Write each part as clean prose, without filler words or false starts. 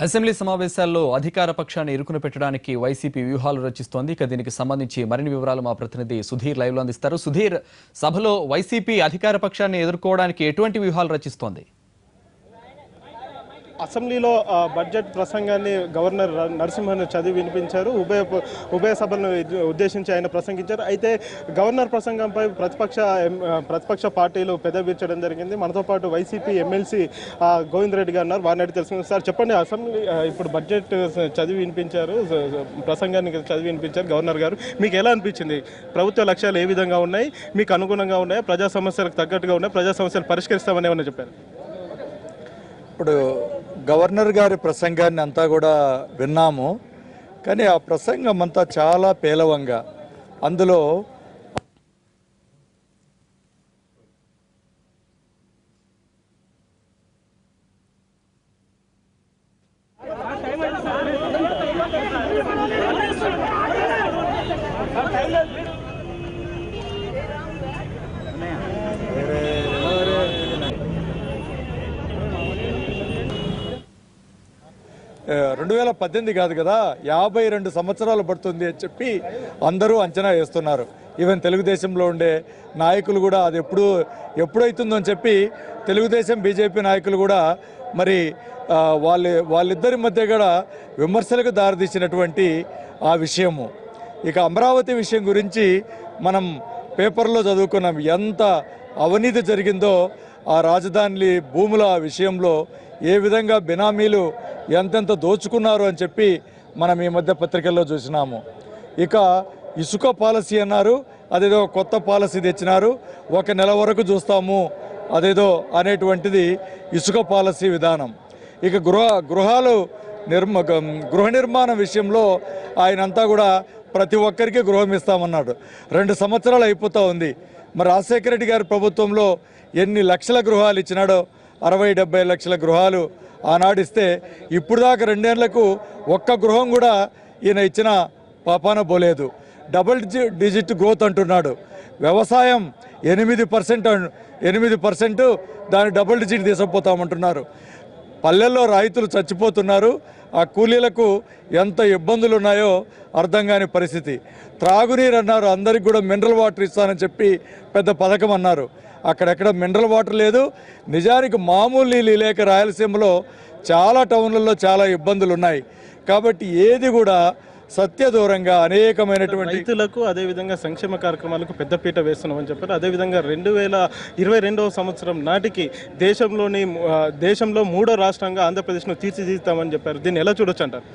Assembly సమావేశాల్లో అధికార పక్షాన్ని ఇరుకున పెట్టడానికి వైసీపీ వ్యూహాలు రచిస్తోంది. ఇక దీనికి సంబంధించి మరిన్ని వివరాలు మా ప్రతినిధి సుధీర్ లైవ్ లో అందిస్తారు. సుధీర్, సభలో వైసీపీ అధికార పక్షాన్ని ఎదుర్కోవడానికి ఎటువంటి వ్యూహాలు రచిస్తోంది? అసెంబ్లీలో బడ్జెట్ ప్రసంగాన్ని గవర్నర్ నరసింహన్ చదివి వినిపించారు. ఉభయ సభలను ఉద్దేశించి ఆయన ప్రసంగించారు. అయితే గవర్నర్ ప్రసంగంపై ప్రతిపక్ష పార్టీలు పెదవిర్చడం జరిగింది. మనతో పాటు వైసీపీ ఎమ్మెల్సీ గోవింద్ రెడ్డి గారు ఉన్నారు. వారిని అడిగి తెలుసుకుందాం. సార్ చెప్పండి, అసెంబ్లీ ఇప్పుడు బడ్జెట్ చదివి వినిపించారు, ప్రసంగాన్ని చదివి వినిపించారు గవర్నర్ గారు. మీకు ఎలా అనిపించింది? ప్రభుత్వ లక్ష్యాలు ఏ విధంగా ఉన్నాయి? మీకు అనుగుణంగా ఉన్నాయా? ప్రజా సమస్యలకు తగ్గట్టుగా ఉన్నాయి? ప్రజా సమస్యలు పరిష్కరిస్తామని ఏమన్నా చెప్పారు? ఇప్పుడు గవర్నర్ గారి ప్రసంగాన్ని అంతా కూడా విన్నాము. కానీ ఆ ప్రసంగం అంతా చాలా పేలవంగా, అందులో రెండు 2018 కాదు కదా, 52 సంవత్సరాలు పడుతుంది అని చెప్పి అందరూ అంచనా వేస్తున్నారు. ఈవెన్ తెలుగుదేశంలో ఉండే నాయకులు కూడా అది ఎప్పుడైతుందో అని చెప్పి తెలుగుదేశం బీజేపీ నాయకులు కూడా మరి వాళ్ళిద్దరి మధ్య కూడా విమర్శలకు దారితీసినటువంటి ఆ విషయము. ఇక అమరావతి విషయం గురించి మనం పేపర్లో చదువుకున్నాం. ఎంత అవినీతి జరిగిందో ఆ రాజధాని భూముల విషయంలో, ఏ విధంగా బినామీలు ఎంతెంత దోచుకున్నారు అని చెప్పి మనం ఈ మధ్య పత్రికల్లో చూసినాము. ఇక ఇసుక పాలసీ అన్నారు, అదేదో కొత్త పాలసీ తెచ్చినారు. 1 నెల వరకు చూస్తాము అదేదో అనేటువంటిది ఇసుక పాలసీ విధానం. ఇక గృహ నిర్మాణం విషయంలో ఆయనంతా కూడా ప్రతి ఒక్కరికి గృహం ఇస్తామన్నాడు. 2 సంవత్సరాలు అయిపోతూ ఉంది. మరి రాజశేఖర రెడ్డి గారి ప్రభుత్వంలో ఎన్ని లక్షల గృహాలు ఇచ్చినాడో, 60-70 లక్షల గృహాలు ఆనాడిస్తే ఇప్పుడు దాకా 2 ఏళ్లకు ఒక్క గృహం కూడా ఈయన ఇచ్చిన పాపాన పోలేదు. డబుల్ డిజిట్ గ్రోత్ అంటున్నాడు. వ్యవసాయం 8% దాన్ని డబుల్ డిజిట్ తీసుకుపోతామంటున్నారు. పల్లెల్లో రైతులు చచ్చిపోతున్నారు. ఆ కూలీలకు ఎంత ఇబ్బందులు ఉన్నాయో అర్థం కాని పరిస్థితి. త్రాగునీరు అన్నారు, అందరికి కూడా మినరల్ వాటర్ ఇస్తానని చెప్పి పెద్ద పథకం అన్నారు. అక్కడెక్కడ మినరల్ వాటర్ లేదు. నిజానికి మామూలు నీళ్ళు లేక రాయలసీమలో చాలా టౌన్లలో చాలా ఇబ్బందులు ఉన్నాయి. కాబట్టి ఏది కూడా సత్యదూరంగా అనేకమైనటువంటి రైతులకు అదేవిధంగా సంక్షేమ కార్యక్రమాలకు పెద్దపీట వేస్తున్నామని చెప్పారు. అదేవిధంగా 2022వ సంవత్సరం నాటికి దేశంలో 3వ రాష్ట్రంగా ఆంధ్రప్రదేశ్ను తీర్చిదిద్దుతామని చెప్పారు. దీన్ని ఎలా చూడొచ్చు అంటారు?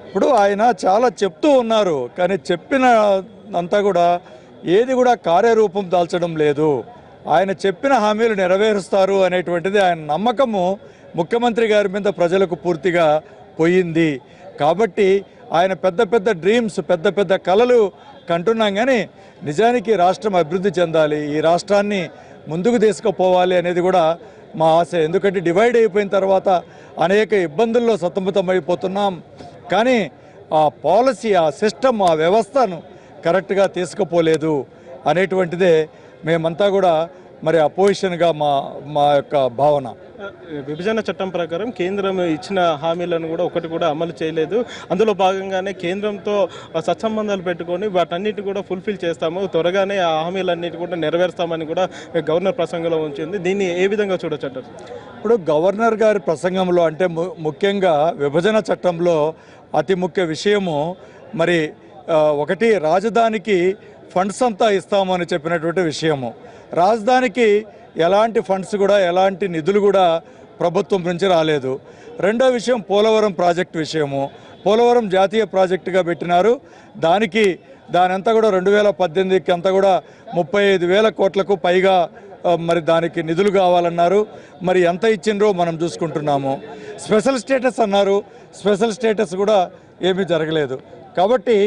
ఇప్పుడు ఆయన చాలా చెప్తూ ఉన్నారు, కానీ చెప్పిన అంతా కూడా ఏది కూడా కార్యరూపం దాల్చడం లేదు. ఆయన చెప్పిన హామీలు నెరవేరుస్తారు అనేటువంటిది ఆయన నమ్మకము ముఖ్యమంత్రి గారి మీద ప్రజలకు పూర్తిగా పోయింది. కాబట్టి ఆయన పెద్ద డ్రీమ్స్, పెద్ద కలలు కంటున్నాం. కానీ నిజానికి రాష్ట్రం అభివృద్ధి చెందాలి, ఈ రాష్ట్రాన్ని ముందుకు తీసుకుపోవాలి అనేది కూడా మా ఆశ. ఎందుకంటే డివైడ్ అయిపోయిన తర్వాత అనేక ఇబ్బందుల్లో సతమతమైపోతున్నాం. కానీ ఆ పాలసీ, ఆ సిస్టమ్, ఆ వ్యవస్థను కరెక్ట్గా తీసుకుపోలేదు అనేటువంటిదే మేమంతా కూడా మరి అపోజిషన్గా మా యొక్క భావన. విభజన చట్టం ప్రకారం కేంద్రం ఇచ్చిన హామీలను కూడా ఒకటి కూడా అమలు చేయలేదు. అందులో భాగంగానే కేంద్రంతో సత్సంబంధాలు పెట్టుకొని వాటన్నిటి కూడా ఫుల్ఫిల్ చేస్తాము, త్వరగానే ఆ హామీలన్నిటి కూడా నెరవేరుస్తామని కూడా గవర్నర్ ప్రసంగంలో ఉంచింది. దీన్ని ఏ విధంగా చూడొచ్చు అంటారు? ఇప్పుడు గవర్నర్ గారి ప్రసంగంలో అంటే ముఖ్యంగా విభజన చట్టంలో అతి ముఖ్య విషయము మరి ఒకటి, రాజధానికి ఫండ్స్ అంతా ఇస్తామని చెప్పినటువంటి విషయము. రాజధానికి ఎలాంటి ఫండ్స్ కూడా, ఎలాంటి నిధులు కూడా ప్రభుత్వం నుంచి రాలేదు. రెండో విషయం పోలవరం ప్రాజెక్టు విషయము. పోలవరం జాతీయ ప్రాజెక్టుగా పెట్టినారు. దానంతా కూడా 2018కి అంతా కూడా 35,000 కోట్లకు పైగా మరి దానికి నిధులు కావాలన్నారు. మరి ఎంత ఇచ్చిండ్రో మనం చూసుకుంటున్నాము. స్పెషల్ స్టేటస్ అన్నారు, స్పెషల్ స్టేటస్ కూడా ఏమీ జరగలేదు. కాబట్టి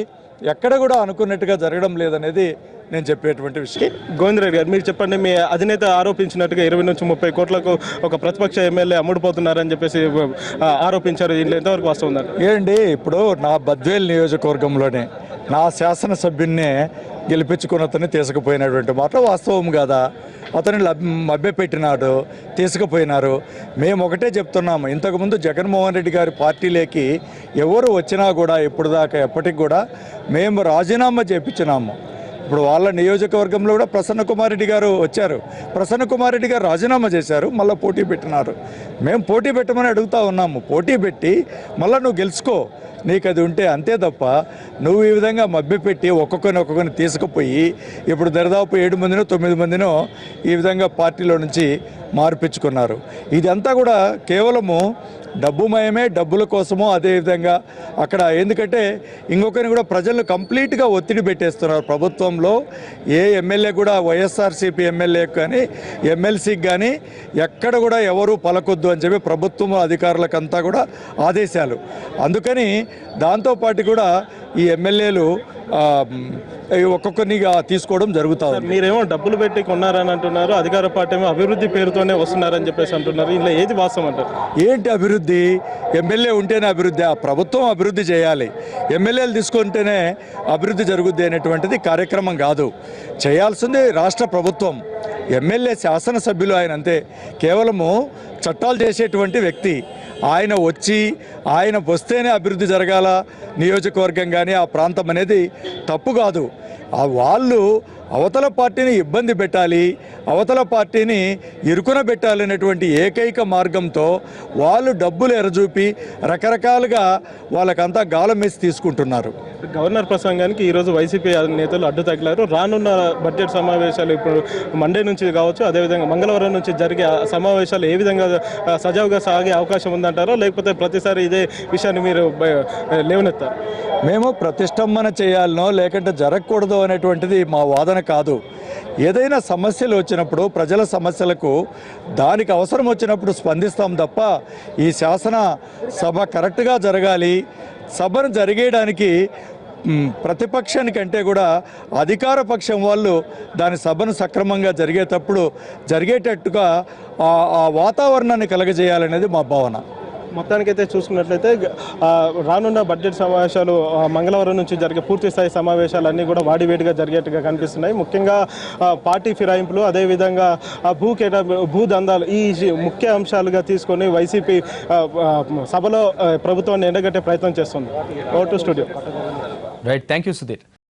ఎక్కడ కూడా అనుకున్నట్టుగా జరగడం లేదనేది నేను చెప్పేటువంటి విషయం. గోవింద్ రెడ్డి గారు, మీరు చెప్పండి. మీ అధినేత ఆరోపించినట్టుగా 20 నుంచి 30 కోట్లకు ఒక ప్రతిపక్ష ఎమ్మెల్యే అమ్ముడుపోతున్నారని చెప్పేసి ఆరోపించారు. దీంట్లో ఎంతవరకు వాస్తవం ఉందండి? ఏంటి, ఇప్పుడు నా బద్వేల్ నియోజకవర్గంలోనే నా శాసనసభ్యున్నే గెలిపించుకున్న అతన్ని తీసుకుపోయినటువంటి మాట వాస్తవం కదా. అతన్ని మభ్యపెట్టినాడు, తీసుకుపోయినారు. మేము ఒకటే చెప్తున్నాము, ఇంతకుముందు జగన్మోహన్ రెడ్డి గారి పార్టీలోకి ఎవరు వచ్చినా కూడా ఇప్పుడు దాకా ఎప్పటికి కూడా మేము రాజీనామా చేయించినాము. ఇప్పుడు వాళ్ళ నియోజకవర్గంలో కూడా ప్రసన్న కుమార్ రెడ్డి గారు వచ్చారు. ప్రసన్న కుమార్ రెడ్డి గారు రాజీనామా చేశారు, మళ్ళీ పోటీ పెట్టినారు. మేము పోటీ పెట్టమని అడుగుతా ఉన్నాము. పోటీ పెట్టి మళ్ళీ నువ్వు గెలుచుకో, నీకు అది ఉంటే అంతే తప్ప నువ్వు ఈ విధంగా మభ్యపెట్టి ఒక్కొక్కరిని తీసుకుపోయి ఇప్పుడు దరిదాపు 7 మందినో 9 మందినో ఈ విధంగా పార్టీలో నుంచి మార్పించుకున్నారు. ఇదంతా కూడా కేవలము డబ్బుమయమే, డబ్బుల కోసమో. అదేవిధంగా అక్కడ ఎందుకంటే ఇంకొకరిని కూడా ప్రజలను కంప్లీట్గా ఒత్తిడి పెట్టేస్తున్నారు. ప్రభుత్వంలో ఏ ఎమ్మెల్యే కూడా వైఎస్ఆర్సీపీ ఎమ్మెల్యేకి కానీ ఎమ్మెల్సీకి కానీ ఎక్కడ కూడా ఎవరు పలకొద్దు అని చెప్పి ప్రభుత్వం అధికారులకంతా కూడా ఆదేశాలు. అందుకని దాంతోపాటు కూడా ఈ ఎమ్మెల్యేలు ఒక్కొక్కరినిగా తీసుకోవడం జరుగుతుంది. మీరేమో డబ్బులు పెట్టి కొన్నారని అంటున్నారు, అధికార పార్టీ ఏమో అభివృద్ధి పేరుతోనే వస్తున్నారని చెప్పేసి అంటున్నారు. ఇలా ఏది వాస్తవం అంటారు? ఏంటి అభివృద్ధి? ఎమ్మెల్యే ఉంటేనే అభివృద్ధి. ఆ ప్రభుత్వం అభివృద్ధి చేయాలి, ఎమ్మెల్యేలు తీసుకుంటేనే అభివృద్ధి జరుగుద్ది అనేటువంటిది కార్యక్రమం కాదు. చేయాల్సింది రాష్ట్ర ప్రభుత్వం. ఎమ్మెల్యే శాసనసభ్యులు ఆయన అంతే, కేవలము చట్టాలు చేసేటువంటి వ్యక్తి. ఆయన వస్తేనే అభివృద్ధి జరగాల నియోజకవర్గం కానీ ఆ ప్రాంతం అనేది తప్పు కాదు. వాళ్ళు అవతల పార్టీని ఇబ్బంది పెట్టాలి, అవతల పార్టీని ఇరుకున పెట్టాలనేటువంటి ఏకైక మార్గంతో వాళ్ళు డబ్బులు ఎరచూపి రకరకాలుగా వాళ్ళకంతా గాలం వేసి తీసుకుంటున్నారు. గవర్నర్ ప్రసంగానికి ఈరోజు వైసీపీ నేతలు అడ్డు తగిలారు. రానున్న బడ్జెట్ సమావేశాలు ఇప్పుడు మండే నుంచి కావచ్చు, అదేవిధంగా మంగళవారం నుంచి జరిగే సమావేశాలు ఏ విధంగా సజావుగా సాగే అవకాశం ఉందంటారో, లేకపోతే ప్రతిసారి ఇదే విషయాన్ని మీరు లేవనెత్తారు? మేము ప్రతిష్టంభన చేయాలనో లేకుంటే జరగకూడదు అనేటువంటిది మా వాదన కాదు. ఏదైనా సమస్యలు వచ్చినప్పుడు ప్రజల సమస్యలకు దానికి అవసరం వచ్చినప్పుడు స్పందిస్తాం తప్ప ఈ శాసన సభ కరెక్ట్గా జరగాలి, సభను జరిగేయడానికి ప్రతిపక్షానికంటే కూడా అధికార పక్షం వాళ్ళు దాని సభను సక్రమంగా జరిగేటట్టుగా ఆ వాతావరణాన్ని కలగజేయాలనేది మా భావన. మొత్తానికైతే చూసుకున్నట్లయితే రానున్న బడ్జెట్ సమావేశాలు మంగళవారం నుంచి జరిగే పూర్తి స్థాయి సమావేశాలన్నీ కూడా వాడివేడిగా జరిగేట్టుగా కనిపిస్తున్నాయి. ముఖ్యంగా పార్టీ ఫిరాయింపులు, అదేవిధంగా భూదందాలు ఈ ముఖ్య అంశాలుగా తీసుకొని వైసీపీ సభలో ప్రభుత్వాన్ని ఎండగట్టే ప్రయత్నం చేస్తుంది. Vote studio. Right, thank you Sudheer.